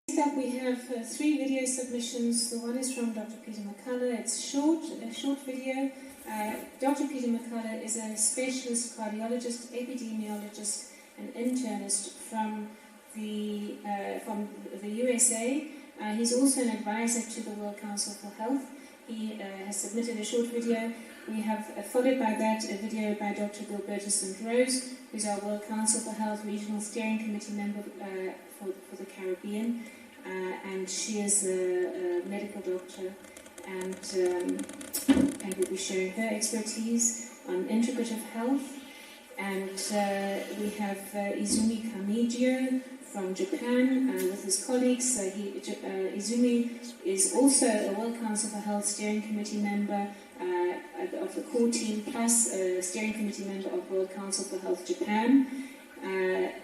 Next up we have 3 video submissions. The one is from Dr. Peter McCullough. It's a short video. Dr. Peter McCullough is a specialist cardiologist, epidemiologist and internist from the USA. He's also an advisor to the World Council for Health. He has submitted a short video. We have followed by that a video by Dr. Gilberta St. Rose, who's our World Council for Health Regional Steering Committee member for the Caribbean. And she is a medical doctor and will be sharing her expertise on integrative health. And we have Izumi Kamijo from Japan with his colleagues. Izumi is also a World Council for Health Steering Committee member of the core team, plus a steering committee member of World Council for Health Japan.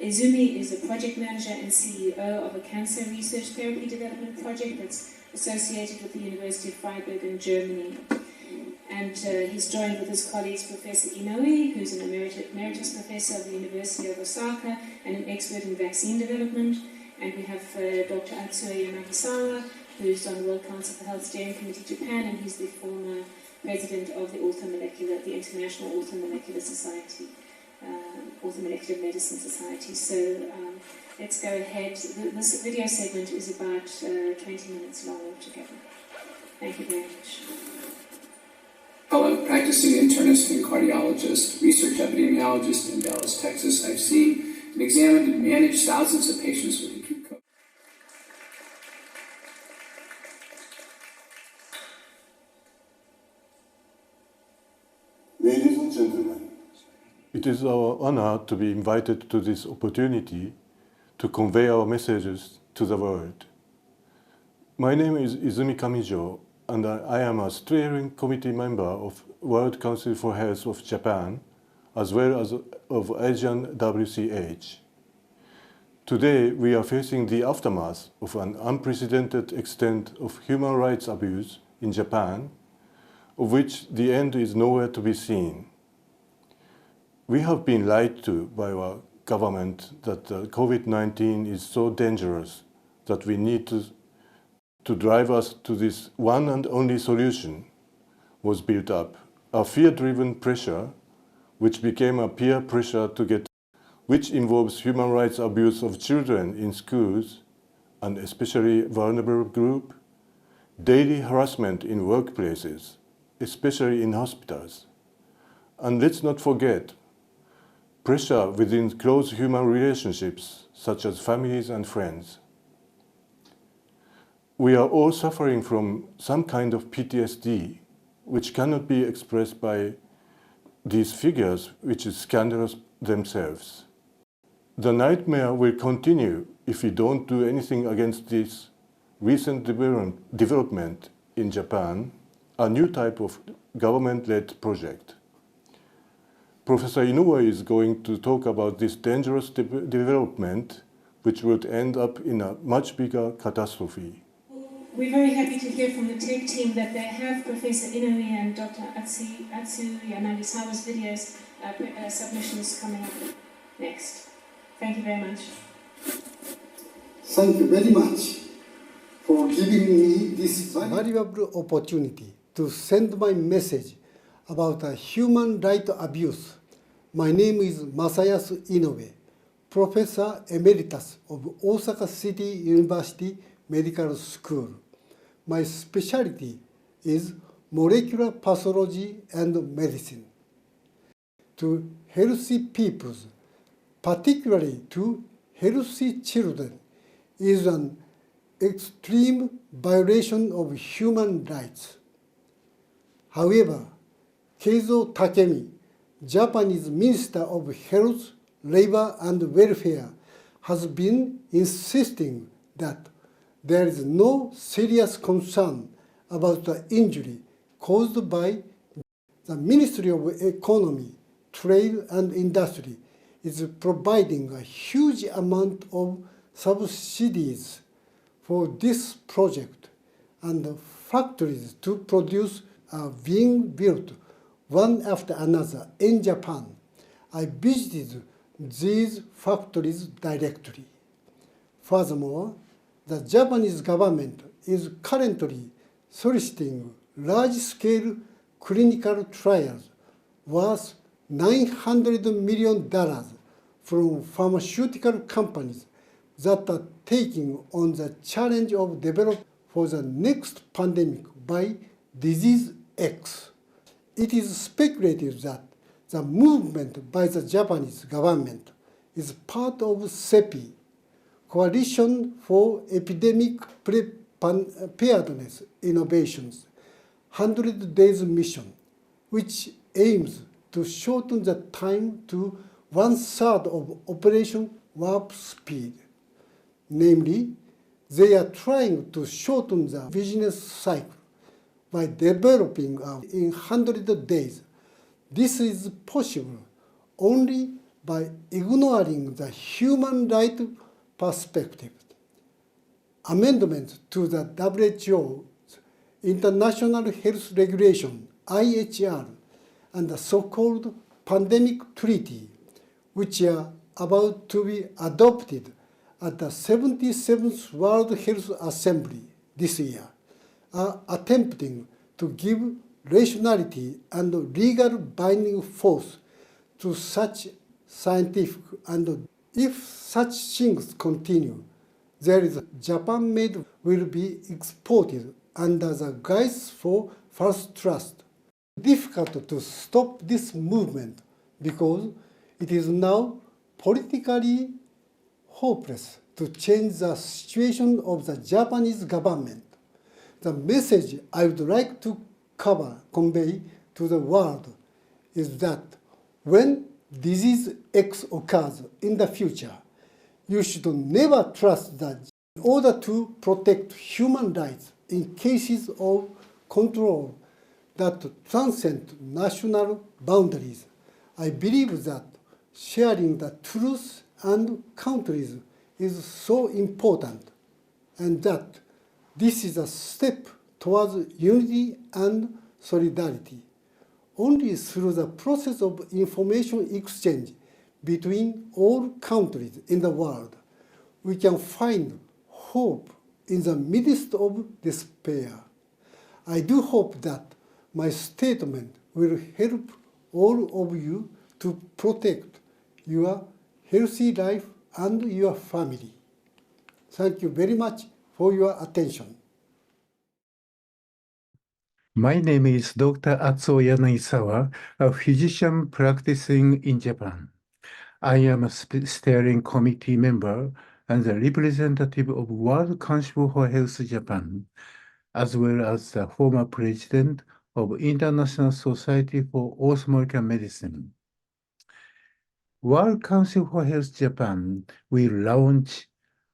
Izumi is a project manager and CEO of a cancer research therapy development project that's associated with the University of Freiburg in Germany. And he's joined with his colleagues Professor Inoue, who's an emeritus professor of the University of Osaka and an expert in vaccine development. And we have Dr. Atsuo Yanagisawa, who's on the World Council for Health Steering Committee Japan, and he's the former president of the International Orthomolecular Society, Orthomolecular Medicine Society. So let's go ahead. This video segment is about 20 minutes long altogether. Thank you very much. I'm a practicing internist and cardiologist, research epidemiologist in Dallas, Texas. I've seen and examined and managed thousands of patients with acute COVID. Ladies and gentlemen, it is our honor to be invited to this opportunity to convey our messages to the world. My name is Izumi Kamijo, and I am a steering committee member of World Council for Health of Japan, as well as of Asian WCH. Today, we are facing the aftermath of an unprecedented extent of human rights abuse in Japan, of which the end is nowhere to be seen. We have been lied to by our government that COVID-19 is so dangerous that we need to drive us to this one and only solution was built up, a fear-driven pressure which became a peer pressure which involves human rights abuse of children in schools, and especially vulnerable group, daily harassment in workplaces, especially in hospitals. And let's not forget, pressure within close human relationships, such as families and friends. We are all suffering from some kind of PTSD, which cannot be expressed by these figures, which is scandalous themselves. The nightmare will continue if we don't do anything against this recent development in Japan, a new type of government-led project. Professor Inoue is going to talk about this dangerous development, which would end up in a much bigger catastrophe. We're very happy to hear from the tech team that they have Professor Inoue and Dr. Atsu Yanagisawa's videos submissions coming up next. Thank you very much. thank you very much for giving me this valuable opportunity to send my message about a human rights abuse. My name is Masayasu Inoue, Professor Emeritus of Osaka City University Medical School. My specialty is molecular pathology and medicine. To healthy peoples, particularly to healthy children, is an extreme violation of human rights. However, Keizo Takemi, Japanese Minister of Health, Labor and Welfare, has been insisting that there is no serious concern about the injury caused by the Ministry of Economy, Trade and Industry is providing a huge amount of subsidies for this project, and factories to produce are being built one after another in Japan. I visited these factories directly. Furthermore, the Japanese government is currently soliciting large-scale clinical trials worth $900 million from pharmaceutical companies that are taking on the challenge of developing for the next pandemic by disease X. It is speculated that the movement by the Japanese government is part of CEPI, Coalition for Epidemic Preparedness Innovations, 100 Days Mission, which aims to shorten the time to 1/3 of Operation Warp Speed. Namely, they are trying to shorten the business cycle by developing in 100 days. This is possible only by ignoring the human right perspective. Amendments to the WHO's International Health Regulation, IHR, and the so-called Pandemic Treaty, which are about to be adopted at the 77th World Health Assembly this year, are attempting to give rationality and legal binding force to such scientific, and if such things continue, there is Japan-made will be exported under the guise for false trust. Difficult to stop this movement because it is now politically hopeless to change the situation of the Japanese government. The message I would like to convey to the world is that when disease X occurs in the future, you should never trust that in order to protect human rights in cases of control that transcend national boundaries. I believe that sharing the truth and countries is so important, and that this is a step towards unity and solidarity. Only through the process of information exchange between all countries in the world, we can find hope in the midst of despair. I do hope that my statement will help all of you to protect your healthy life and your family. Thank you very much for your attention. My name is Dr. Atsuo Yanagisawa, a physician practicing in Japan. I am a steering committee member and the representative of World Council for Health Japan, as well as the former president of International Society for Osmotic Medicine. World Council for Health Japan will launch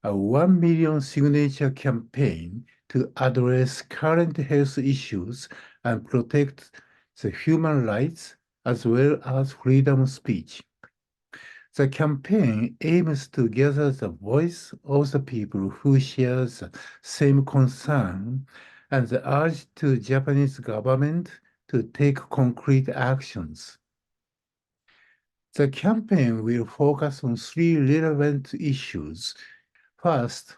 a 1 million signature campaign to address current health issues and protect the human rights as well as freedom of speech. The campaign aims to gather the voice of the people who share the same concern and the urge to Japanese government to take concrete actions. The campaign will focus on 3 relevant issues. First,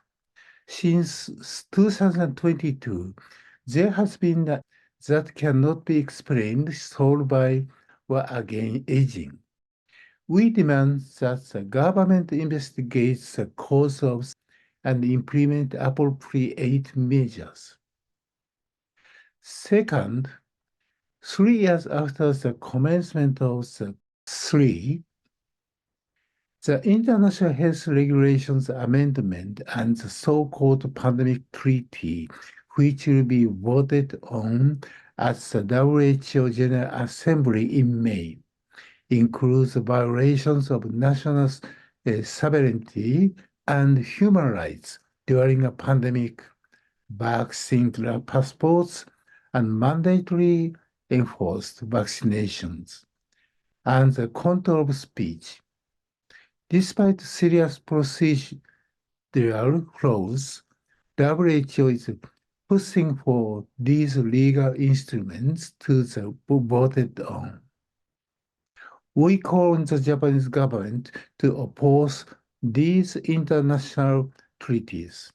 since 2022, there has been that cannot be explained solely by or against aging. We demand that the government investigates the cause of and implement appropriate measures. Second, 3 years after the commencement of the 3, The International Health Regulations Amendment and the so-called Pandemic Treaty, which will be voted on at the WHO General Assembly in May, includes violations of national sovereignty and human rights during a pandemic, vaccine passports, and mandatory enforced vaccinations, and the control of speech. Despite serious procedural flaws, WHO is pushing for these legal instruments to be voted on. We call on the Japanese government to oppose these international treaties.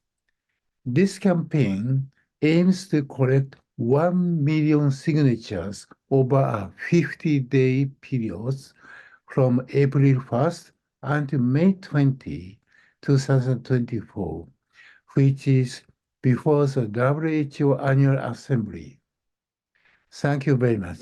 This campaign aims to collect 1 million signatures over a 50-day period from April 1st until May 20, 2024, which is before the WHO Annual Assembly. Thank you very much.